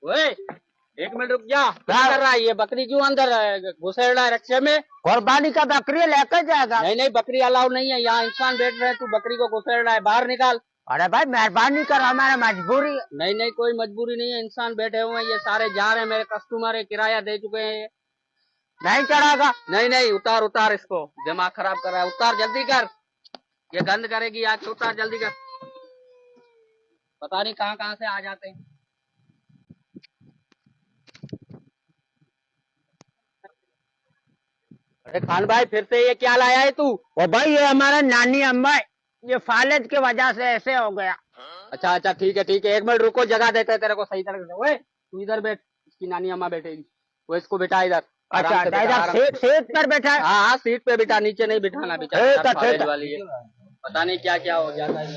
ओए, एक मिनट रुक जा। क्या कर रहा है ये? बकरी क्यों अंदर घुसेड़ रहा है रक्षे में? कुर्बानी का बकरी लेकर जाएगा। नहीं नहीं, बकरी अलाउ नहीं है यहाँ, इंसान बैठ रहे हैं, तू बकरी को घुसेड़ रहा है, बाहर निकाल। अरे भाई मेहरबानी करो, हमारा मजबूरी। नहीं नहीं, कोई मजबूरी नहीं है, इंसान बैठे हुए हैं, ये सारे जा रहे हैं, मेरे कस्टमर है, किराया दे चुके हैं ये। नहीं चढ़ागा। नहीं नहीं, उतार उतार इसको, दिमाग खराब कर रहा है, उतार जल्दी कर, ये गंद करेगी आके, उतार जल्दी कर। पता नहीं कहाँ कहाँ से आ जाते हैं। अरे खान भाई, फिर से ये क्या लाया है तू? ओ भाई ये हमारा नानी अम्मा, ये फालज की वजह से ऐसे हो गया। अच्छा अच्छा, ठीक है ठीक है, एक मिनट रुको, जगह देते हैं तेरे को सही तरह से। ओए तू इधर बैठ, इसकी नानी अम्मा बैठेगी, वो इसको बिठा इधर। अच्छा इधर सीट पर बैठा है। हाँ हाँ, सीट पे बिठा, नीचे नहीं बिठाना, बेचारा वाली है, पता नहीं क्या क्या हो जाता है।